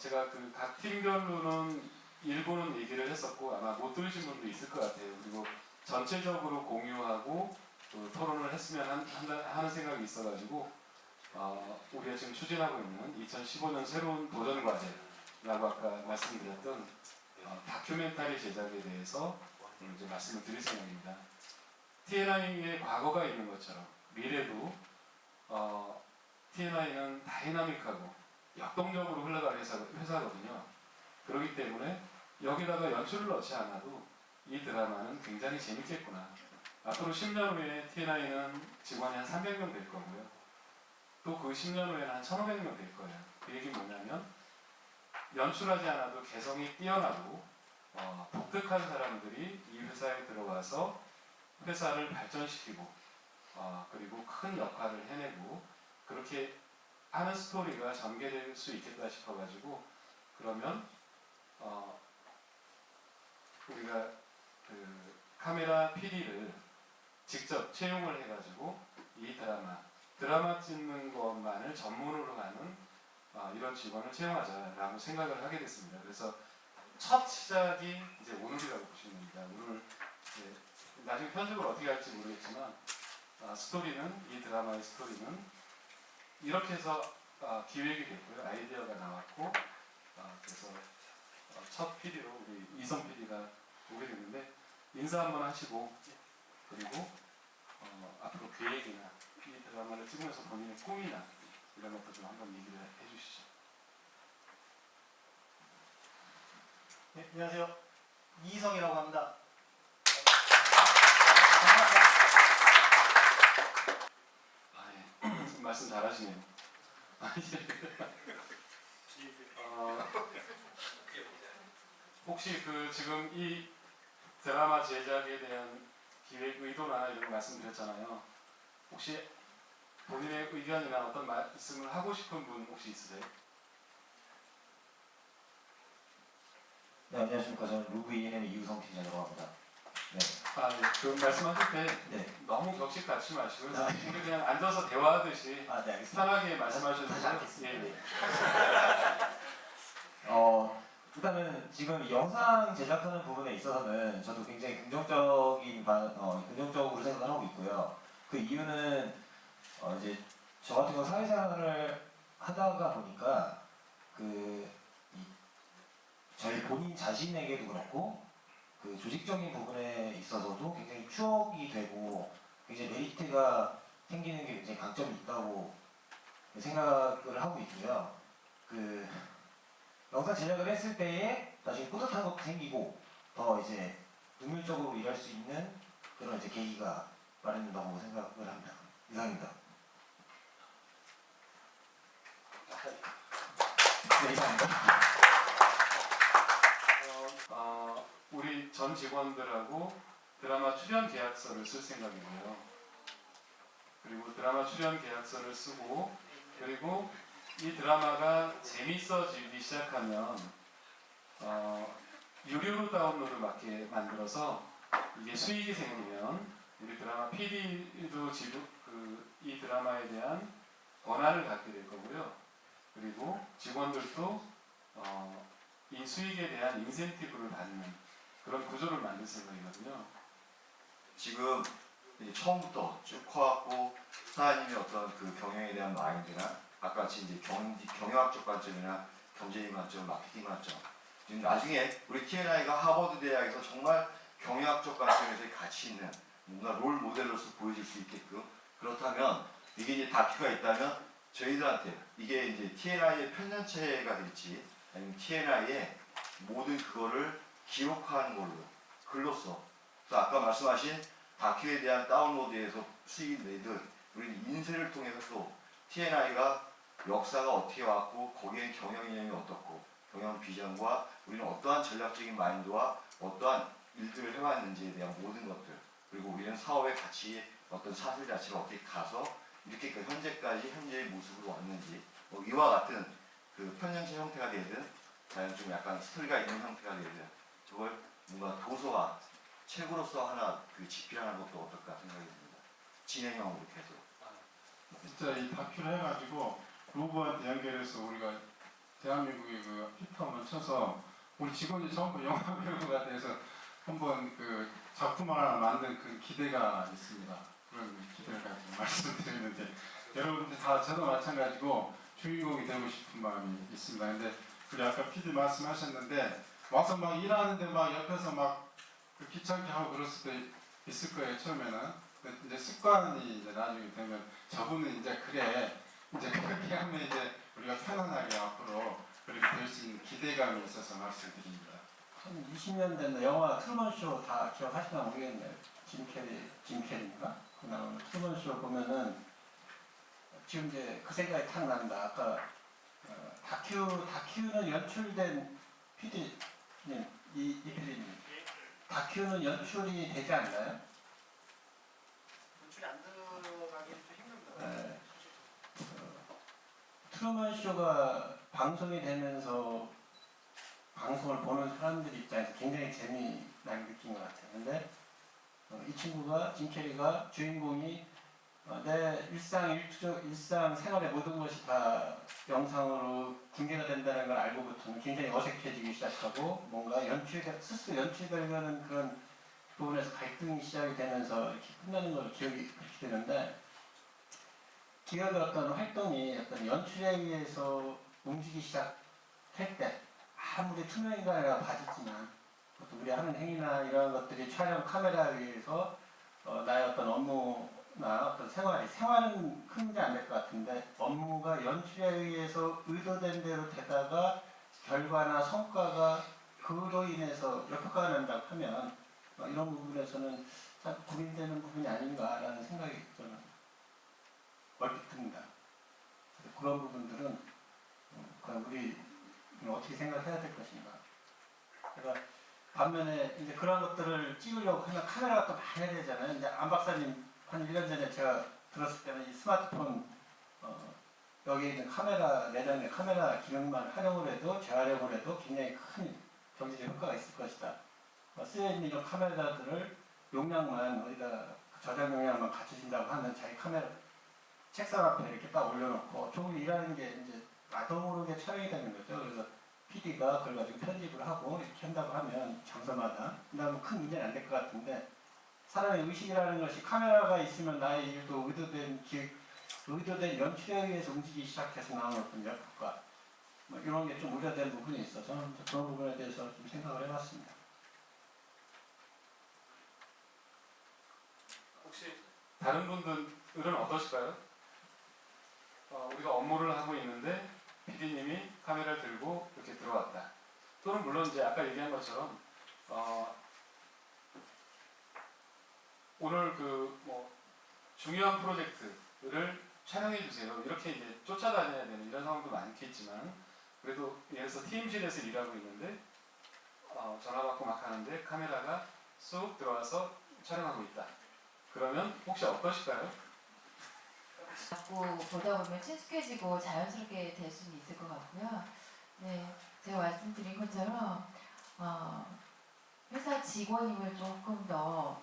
제가 그 각 팀별로는 일부는 얘기를 했었고 아마 못 들으신 분도 있을 것 같아요. 그리고 전체적으로 공유하고 또 토론을 했으면 하는 생각이 있어가지고 우리가 지금 추진하고 있는 2015년 새로운 도전 과제라고 아까 말씀드렸던 다큐멘터리 제작에 대해서 이제 말씀을 드릴 생각입니다. TNI의 과거가 있는 것처럼 미래도 TNI는 다이나믹하고 역동적으로 흘러가는 회사거든요. 그렇기 때문에 여기다가 연출을 넣지 않아도 이 드라마는 굉장히 재밌겠구나. 앞으로 10년 후에 TNI는 직원이 한 300명 될 거고요. 또 그 10년 후에는 한 1,500명 될 거예요. 그 얘기 뭐냐면 연출하지 않아도 개성이 뛰어나고 독특한 사람들이 이 회사에 들어와서 회사를 발전시키고 그리고 큰 역할을 해내고 그렇게 하는 스토리가 전개될 수 있겠다 싶어가지고 그러면 우리가 그 카메라 PD를 직접 채용을 해가지고 이 드라마 찍는 것만을 전문으로 하는 이런 직원을 채용하자라고 생각을 하게 됐습니다. 그래서 첫 시작이 이제 오늘이라고 보시면 됩니다. 오늘 나중에 편집을 어떻게 할지 모르겠지만 이 드라마의 스토리는 이렇게 해서 기획이 됐고요. 아이디어가 나왔고 그래서 첫 PD로 우리 이성 PD가 오게 됐는데 인사 한번 하시고 그리고 앞으로 계획이나 이 드라마를 찍으면서 본인의 꿈이나 이런 것도 좀 한번 얘기를 해주시죠. 네, 안녕하세요. 이성이라고 합니다. 말씀 잘하시네요. 혹시 지금 이 드라마 제작에 대한 기획 의도나 이런 거 말씀드렸잖아요. 혹시 본인의 의견이나 어떤 말씀을 하고 싶은 분 혹시 있으세요? 네, 안녕하십니까. 저는 루브 ENM 이우성 팀장이라고 합니다. 네. 그 말씀하실 때 너무 격식 갖지 마시고 우리 그냥 앉아서 대화하듯이 네, 편하게 말씀하셔도 다시 돼요. 하겠습니다. 일단은 지금 영상 제작하는 부분에 있어서는 저도 굉장히 긍정적으로 생각을 하고 있고요. 그 이유는 이제 저 같은 경우 사회생활을 하다가 보니까 저희 본인 자신에게도 그렇고 그 조직적인 부분에 있어서도 굉장히 추억이 되고 굉장히 메리트가 생기는 게 굉장히 강점이 있다고 생각을 하고 있고요. 영상 제작을 했을 때에 나중에 뿌듯한 것도 생기고 더 이제 능률적으로 일할 수 있는 그런 이제 계기가 마련된다고 생각을 합니다. 이상입니다. 네, 이상입니다. 우리 전 직원들하고 드라마 출연 계약서를 쓸 생각이고요. 그리고 드라마 출연 계약서를 쓰고 그리고 이 드라마가 재밌어지기 시작하면 유료로 다운로드 받게 만들어서 이게 수익이 생기면 우리 드라마 PD도 이 드라마에 대한 권한을 갖게 될 거고요. 그리고 직원들도 이 수익에 대한 인센티브를 받는 그런 구조를 만들 생각이거든요. 지금 처음부터 쭉 커왔고 사장님의 어떤 그 경영에 대한 마인드나 아까 같이 이제 경영학적 관점이나 경제인 관점, 마케팅 관점 지금 나중에 우리 TNI가 하버드 대학에서 정말 경영학적 관점에서 가치 있는 뭔가 롤 모델로서 보여줄 수 있게끔 그렇다면 이게 이제 다큐가 있다면 저희들한테 이게 이제 TNI의 편년체가 될지 아니면 TNI의 모든 그거를 기록하는 걸로 글로써 그래서 아까 말씀하신 다큐에 대한 다운로드에서 수익이 내듯 우리는 인쇄를 통해서 또 TNI가 역사가 어떻게 왔고 거기에 경영 이념이 어떻고 경영 비전과 우리는 어떠한 전략적인 마인드와 어떠한 일들을 해왔는지에 대한 모든 것들 그리고 우리는 사업의 가치 어떤 사슬 자체가 어떻게 가서 이렇게 현재까지 현재의 모습으로 왔는지 이와 같은 그 편년체 형태가 되든 아니면 좀 약간 스토리가 있는 형태가 되든 그걸 뭔가 도서와 책으로서 하나 집필하는 것도 어떨까 생각이 듭니다. 진행형으로 계속. 진짜 이 다큐를 해가지고 루브한테 연결해서 우리가 대한민국의 그 히트 한번 쳐서 우리 직원이 전부 영화 배우가 돼서 한번 그 작품 하나 만든 그 기대가 있습니다. 그런 기대를 가지고 말씀드리는데 여러분들 다 저도 마찬가지고 주인공이 되고 싶은 마음이 있습니다. 근데 우리 아까 PD 말씀하셨는데 와서 막 일하는데 막 옆에서 막그 귀찮게 하고 그럴 수도 있을 거예요 처음에는. 근데 이제 습관이 이제 나중에 되면 저분은 이제 그래 이제 그렇게 하면 이제 우리가 편안하게 앞으로 그렇게 될 수 있는 기대감이 있어서 말씀드립니다. 한 20년 됐나 영화 트루먼쇼 다 기억하시나 모르겠네요. 짐 캐리인가? 그 나오는 트루먼쇼 보면은 지금 이제 그 생각이 탁 난다. 아까 다큐는 연출된 PD님, 이 PD님, 다큐는 연출이 되지 않나요? 연출이 안 들어가기 좀 힘듭니다. 네. 트루먼 쇼가 방송이 되면서 방송을 보는 사람들 입장에서 굉장히 재미나게 느낀 것 같아요. 근데 이 친구가 짐 캐리가 주인공이 내 일상 생활의 모든 것이 다 영상으로 공개가 된다는 걸 알고부터는 굉장히 어색해지기 시작하고 뭔가 스스로 연출되려는 그런 부분에서 갈등이 시작이 되면서 이렇게 끝나는 걸 기억이 그렇게 되는데 기업의 어떤 활동이 어떤 연출에 의해서 움직이기 시작할 때 아무리 투명인간이라 봐지지만 또 우리 하는 행위나 이런 것들이 촬영 카메라에 의해서 나의 어떤 업무나 어떤 생활은 큰 문제 안 될 것 같은데 업무가 연출에 의해서 의도된 대로 되다가 결과나 성과가 그로 인해서 역효과가 난다고 하면 이런 부분에서는 참 고민되는 부분이 아닌가라는 생각이 저는 얼핏 듭니다. 그런 부분들은 우리 어떻게 생각해야 될 것인가. 그러니까 반면에 이제 그런 것들을 찍으려고 하면 카메라가 또 많이 해야 되잖아요. 이제 안 박사님 한 1년 전에 제가 들었을 때는 이 스마트폰 여기 있는 내장의 카메라 기능만 활용을 해도 재활용을 해도 굉장히 큰 경제적 효과가 있을 것이다. 쓰여있는 이런 카메라들을 용량만 어디다 저장 용량만 갖추신다고 하면 자기 카메라 책상 앞에 이렇게 딱 올려놓고 종일 일하는 게 이제 나도 모르게 촬영이 되는 거죠. 그래서 PD가 그걸 가지고 편집을 하고 이렇게 한다고 하면 장소마다 그다음에 큰 문제는 안 될 것 같은데 사람의 의식이라는 것이 카메라가 있으면 나의 일도 의도된 연출에 의해서 움직이기 시작해서 나오는 어떤 역효과 이런 게 좀 우려된 부분이 있어서 그런 부분에 대해서 좀 생각을 해봤습니다. 혹시 다른 분들은 어떠실까요? 우리가 업무를 하고 있는데 PD님이 카메라를 들고 이렇게 들어왔다. 또는 물론 이제 아까 얘기한 것처럼 오늘 중요한 프로젝트를 촬영해 주세요. 이렇게 이제 쫓아다녀야 되는 이런 상황도 많겠지만 그래도 예를 들어서 팀실에서 일하고 있는데 전화 받고 막 하는데 카메라가 쑥 들어와서 촬영하고 있다. 그러면 혹시 어떠실까요? 자꾸 보다 보면 친숙해지고 자연스럽게 될 수는 있을 것 같고요. 네, 제가 말씀드린 것처럼 회사 직원임을 조금 더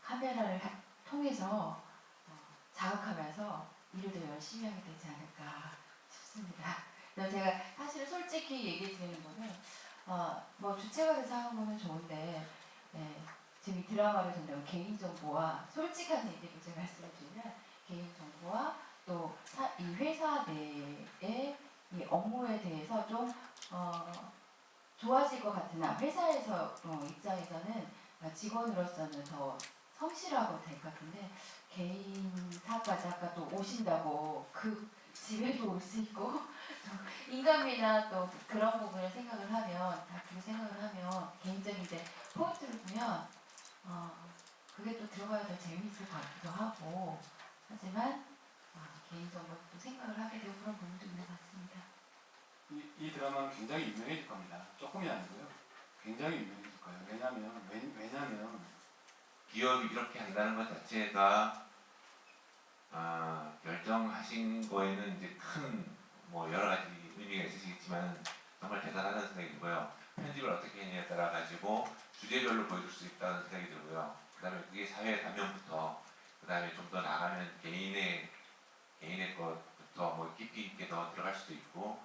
카메라를 통해서 자극하면서 일을 더 열심히 하게 되지 않을까 싶습니다. 그래서 제가 사실 솔직히 얘기해 드리는 거는 뭐 주체가 돼서 하는 거는 좋은데 지금 이 드라마를 본다면 개인정보와 솔직한 얘기를 제가 말씀을 드리면 개인정보와 또 이 회사 내의 이 업무에 대해서 좀 좋아질 것 같으나 회사에서 입장에서는 직원으로서는 더 성실하고 될 것 같은데 개인사까지 아까 또 오신다고 그 집에도 올 수 있고 인간미나 또 그런 부분을 생각을 하면 다큐 생각을 하면 개인적인 이제 포인트를 보면 그게 또 들어가야 더 재미있을 것 같기도 하고 하지만 개인적으로 또 생각을 하게 되고 그런 부분도 있는 것 같습니다. 이 드라마는 굉장히 유명해질 겁니다. 조금이 아니고요. 굉장히 유명해질 거예요. 왜냐면 기업이 이렇게 한다는 것 자체가 결정하신 거에는 이제 큰 뭐 여러 가지 의미가 있으시겠지만 정말 대단하다는 생각이 들고요. 편집을 어떻게 했냐에 따라 가지고 주제별로 보여줄 수 있다는 생각이 들고요. 그다음에 그게 사회 단면부터 그다음에 좀 더 나가면 개인의 것부터 뭐 깊이 있게 더 들어갈 수도 있고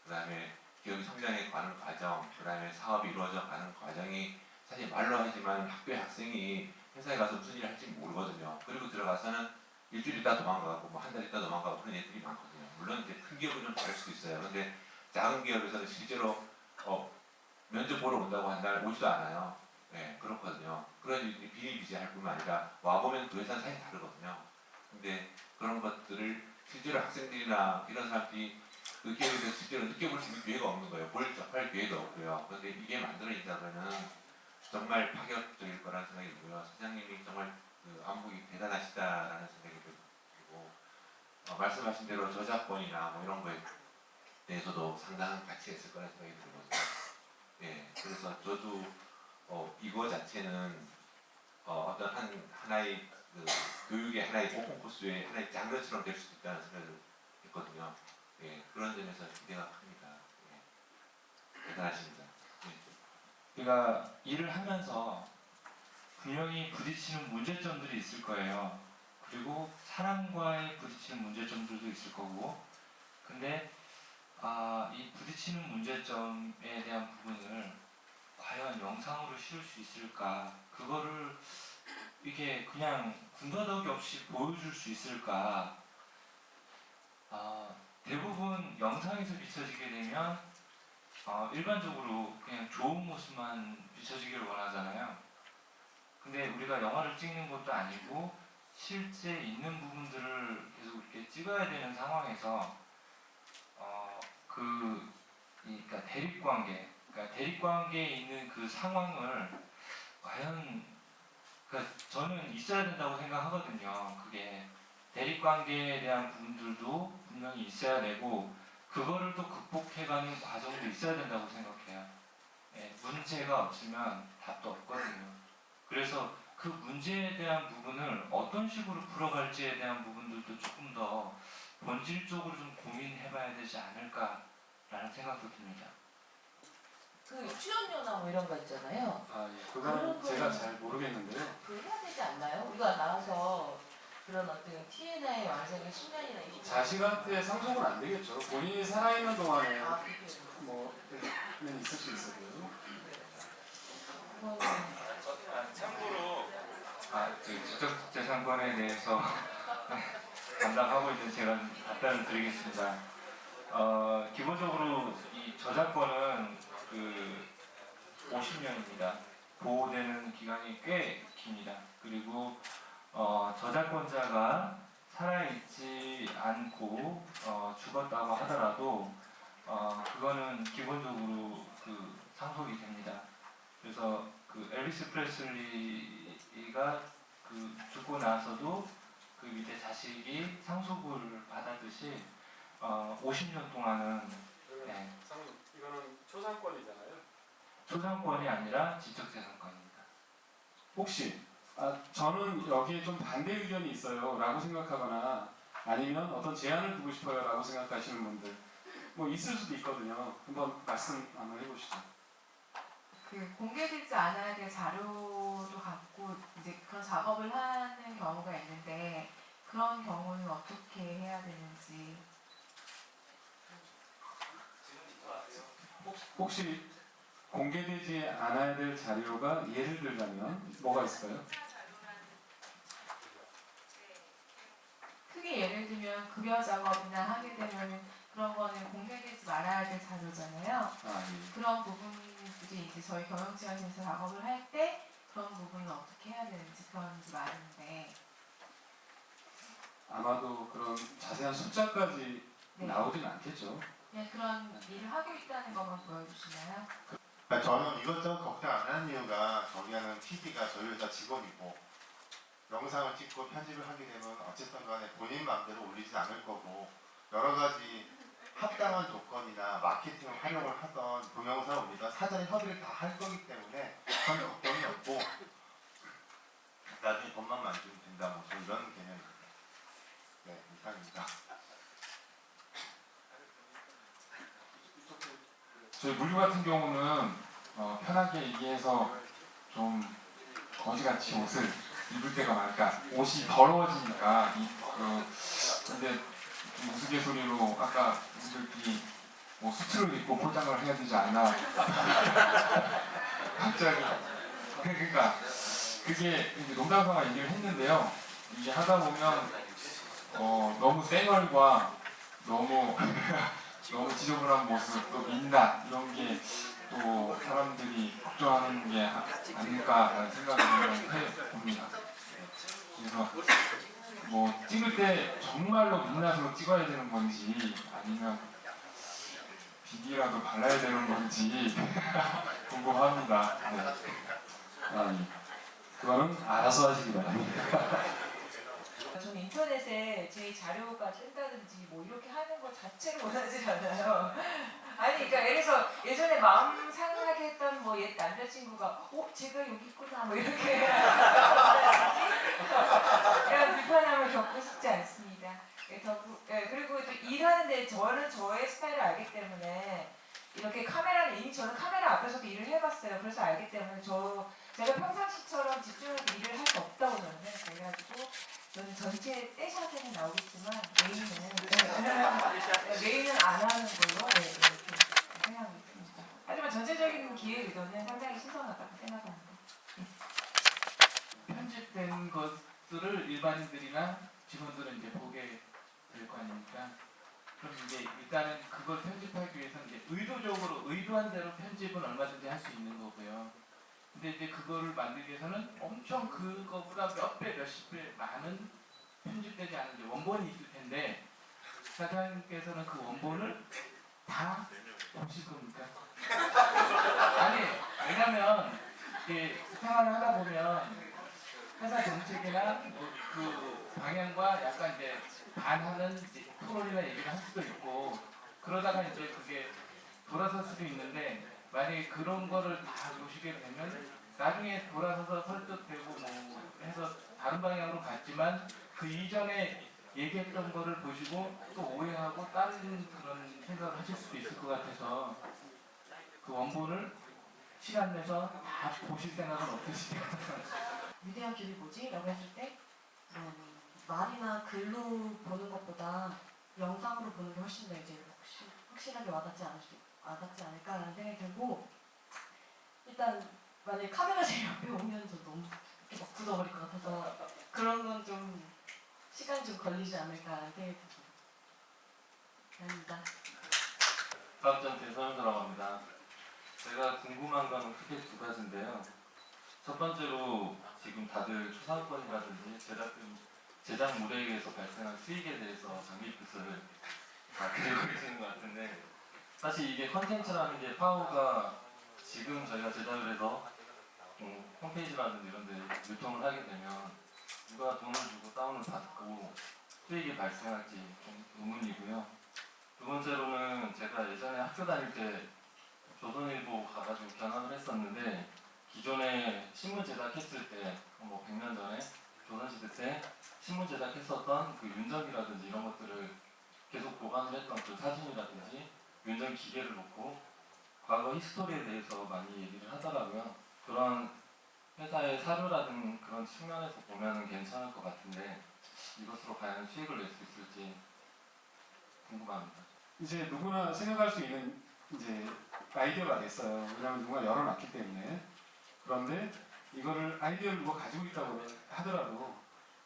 그다음에 기업이 성장해 가는 과정, 그다음에 사업이 이루어져 가는 과정이 사실 말로 하지만 학교의 학생이 회사에 가서 무슨 일을 할지 모르거든요. 그리고 들어가서는 일주일 있다 도망가고 뭐 한 달 있다 도망가고 그런 애들이 많거든요. 물론 이제 큰 기업은 좀 다를 수도 있어요. 근데 작은 기업에서는 실제로 면접 보러 온다고 한날 오지도 않아요. 네, 그렇거든요. 그런 일들이 비일비재할 뿐만 아니라 와보면 그 회사는 사실 다르거든요. 근데 그런 것들을 실제로 학생들이나 이런 사람들이 그 기업에 대해서 실제로 느껴볼 수 있는 기회가 없는 거예요. 접할 기회도 없고요. 그런데 이게 만들어진다면 정말 파격적일 거라는 생각이 들고요. 사장님이 정말 그 안목이 대단하시다라는 생각이 들고 말씀하신 대로 저작권이나 뭐 이런 거에 대해서도 상당한 가치가 있을 거라는 생각이 들거든요. 예, 그래서 저도 이거 자체는 어떤 하나의 그 교육의 하나의 오픈 코스의 하나의 장르처럼 될 수도 있다는 생각을 했거든요. 예, 그런 점에서 기대가 큽니다. 예, 대단하십니다. 예. 우리가 일을 하면서 분명히 부딪히는 문제점들이 있을 거예요. 그리고 사람과의 부딪히는 문제점들도 있을 거고. 근데 이 부딪히는 문제점에 대한 부분을 과연 영상으로 실을 수 있을까? 그거를 이게 그냥 군더더기 없이 보여줄 수 있을까? 대부분 영상에서 비춰지게 되면 일반적으로 그냥 좋은 모습만 비춰지기를 원하잖아요. 근데 우리가 영화를 찍는 것도 아니고 실제 있는 부분들을 계속 이렇게 찍어야 되는 상황에서 그러니까 대립관계에 있는 그 상황을 과연 저는 있어야 된다고 생각하거든요. 그게 대립관계에 대한 부분들도 분명히 있어야 되고 그거를 또 극복해가는 과정도 있어야 된다고 생각해요. 예, 문제가 없으면 답도 없거든요. 그래서 그 문제에 대한 부분을 어떤 식으로 풀어갈지에 대한 부분들도 조금 더 본질적으로 좀 고민해봐야 되지 않을까라는 생각도 듭니다. 그 출연료나 뭐 이런 거 있잖아요. 예, 그거는 제가 잘 모르겠는데요. 그거 해야 되지 않나요? 우리가 나와서 그런 어떤 TNA의 완성이 10년이나 20년. 자식한테 상속은 안 되겠죠. 본인이 살아있는 동안에 그게 뭐는 있을 수 있어요. 참고로 그 지적재산권에 대해서 담당하고 있는 제가 답변을 드리겠습니다. 기본적으로 이 저작권은 그 50년입니다. 보호되는 기간이 꽤 깁니다. 그리고 저작권자가 살아있지 않고 죽었다고 하더라도 그거는 기본적으로 그 상속이 됩니다. 그래서 그 엘비스 프레슬리가 그 죽고 나서도 그 밑에 자식이 상속을 받았듯이 50년 동안은 네, 이거는 초상권이잖아요. 초상권이 아니라 지적재산권입니다. 혹시 저는 여기에 좀 반대 의견이 있어요 라고 생각하거나 아니면 어떤 제안을 두고 싶어요 라고 생각하시는 분들 뭐 있을 수도 있거든요. 한번 말씀 한번 해보시죠. 그 공개되지 않아야 될 자료도 갖고 이제 그런 작업을 하는 경우가 있는데 그런 경우는 어떻게 해야 되는지. 혹시 공개되지 않아야 될 자료가 예를 들자면 뭐가 있을까요? 크게 예를 들면 급여 작업이나 하게 되면 그런 거는 공개되지 말아야 될 자료잖아요. 예. 그런 부분들이 이제 저희 경영지원에서 작업을 할 때 그런 부분은 어떻게 해야 되는지 그런 게 많은데. 아마도 그런 자세한 숫자까지 네. 나오진 않겠죠. 그냥 그런 일을 하고 있다는 것만 보여주시나요? 저는 이것저것 걱정 안 하는 이유가 저기 하는 PD가 저희 회사 직원이고 영상을 찍고 편집을 하게 되면 어쨌든 간에 본인 마음대로 올리지 않을 거고 여러 가지 합당한 조건이나 마케팅을 활용을 하던 동영상을 올리던 사전에 협의를 다 할 거기 때문에 전혀 걱정이 없고 나중에 돈만 만지면 된다 뭐 이런 개념입니다. 네, 이상입니다. 저희 물류 같은 경우는 편하게 얘기해서 좀 거지같이 옷을 입을 때가 많으니까 옷이 더러워지니까 근데 좀 우스갯소리로 아까 분들끼리 뭐 수트를 입고 포장을 해야 되지 않나. 갑자기. 그러니까 그게 이제 농담삼아 얘기를 했는데요. 이게 하다 보면 너무 쌩얼과 너무 너무 지저분한 모습, 또 민낯 이런 게 또 사람들이 걱정하는 게 아닐까라는 생각을 해봅니다. 그래서 뭐 찍을 때 정말로 민낯으로 찍어야 되는 건지 아니면 비비라도 발라야 되는 건지 궁금합니다. 네. 예. 그거는 알아서 하시기 바랍니다. 저는 인터넷에 제 자료가 뜬다든지 뭐 이렇게 하는 것 자체를 원하지 않아요. 아니 그러니까 예를 들어서 예전에 마음 상하게 했던 뭐 옛 남자친구가 제가 여기 있구나 뭐 이렇게 이런 비판함을 겪고 싶지 않습니다. 그리고 또 일하는데 저는 저의 스타일을 알기 때문에 이렇게 카메라는 이미 저는 카메라 앞에서도 일을 해봤어요. 그래서 알기 때문에 제가 평상시처럼 집중해서 일을 할 수 없다고 저는 그래가지고 저는 전체 떼샷에는 나오겠지만 메인은 안 하는 걸로 이렇게 생각하고 있습니다. 하지만 전체적인 기획 의도는 상당히 신선하다고 생각합니다. 편집된 것들을 일반인들이나 직원들은 이제 보게 될 거 아닙니까? 그럼 이제 일단은 그걸 편집하기 위해서는 이제 의도적으로 의도한 대로 편집은 얼마든지 할 수 있는 거고요. 근데 이제 그거를 만들기 위해서는 엄청 그거보다 몇 배, 몇십 배 많은 편집되지 않은 이제 원본이 있을 텐데 사장님께서는 그 원본을 다 보실 겁니까? 아니, 왜냐면 이게 생활을 하다 보면 회사 정책이나 그 방향과 약간 이제 반하는 이제 토론이나 얘기를 할 수도 있고 그러다가 이제 그게 돌아설 수도 있는데 만약에 그런 거를 다 보시게 되면 나중에 돌아서서 설득되고 뭐 해서 다른 방향으로 갔지만 그 이전에 얘기했던 거를 보시고 또 오해하고 다른 그런 생각을 하실 수도 있을 것 같아서 그 원본을 시간 내서 다 보실 생각은 없으시죠? 위대한 길이 뭐지? 라고 했을 때 말이나 글로 보는 것보다 영상으로 보는 게 훨씬 더 이제 확실하게 와닿지 않을까라는 생각이 들고 일단 만약에 카메라 제 옆에 오면 저 너무 이렇게 막 굳어버릴 것 같아서 그런 건 좀 시간이 좀 걸리지 않을까라는 생각이 듭니다. 다음 전 대선수라고 합니다. 제가 궁금한 건 크게 두 가지인데요. 첫 번째로 지금 다들 초상권이라든지 제작 물에 의해서 발생한 수익에 대해서 장밋빛을 그리고 계시는 것 같은데 사실 이게 컨텐츠라는 게 파워가 지금 저희가 제작을 해서 홈페이지라든지 이런 데 유통을 하게 되면 누가 돈을 주고 다운을 받고 수익이 발생할지 좀 의문이고요. 두 번째로는 제가 예전에 학교 다닐 때 조선일보 가가지고 견학을 했었는데 기존에 신문 제작했을 때 뭐 100년 전에 조선시대 때 신문 제작했었던 그 윤정기라든지 이런 것들을 계속 보관을 했던 그 사진이라든지 윤정 기계를 놓고 과거 히스토리에 대해서 많이 얘기를 하더라고요. 그런 회사의 사료라든 그런 측면에서 보면 괜찮을 것 같은데 이것으로 과연 수익을 낼 수 있을지 궁금합니다. 이제 누구나 생각할 수 있는 이제 아이디어가 됐어요. 왜냐하면 누가 열어놨기 때문에. 그런데 이거를 아이디어를 누가 가지고 있다고 하더라도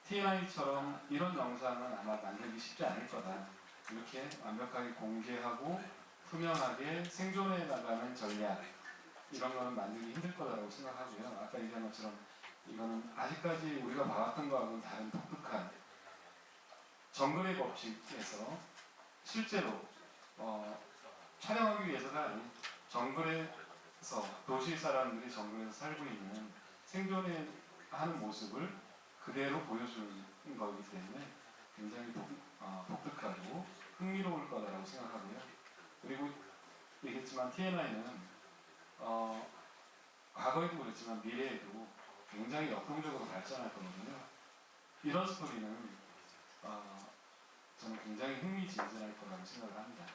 TNI처럼 이런 영상은 아마 만들기 쉽지 않을 거다. 이렇게 완벽하게 공개하고 투명하게 생존해 나가는 전략 이런 거는 만들기 힘들 거라고 생각하고요. 아까 얘기한 것처럼 이거는 아직까지 우리가 봐왔던 거하고는 다른 독특한 정글의 법칙에서 실제로 촬영하기 위해서가 아닌 정글에서 도시 사람들이 정글에서 살고 있는 생존하는 모습을 그대로 보여주는 거기 때문에 굉장히 독특하고 흥미로울 거라고 생각하고요. 그리고 얘기했지만 TNI는 과거에도 그랬지만 미래에도 굉장히 역동적으로 발전할 거거든요. 이런 스토리는 저는 굉장히 흥미진진할 거라고 생각을 합니다.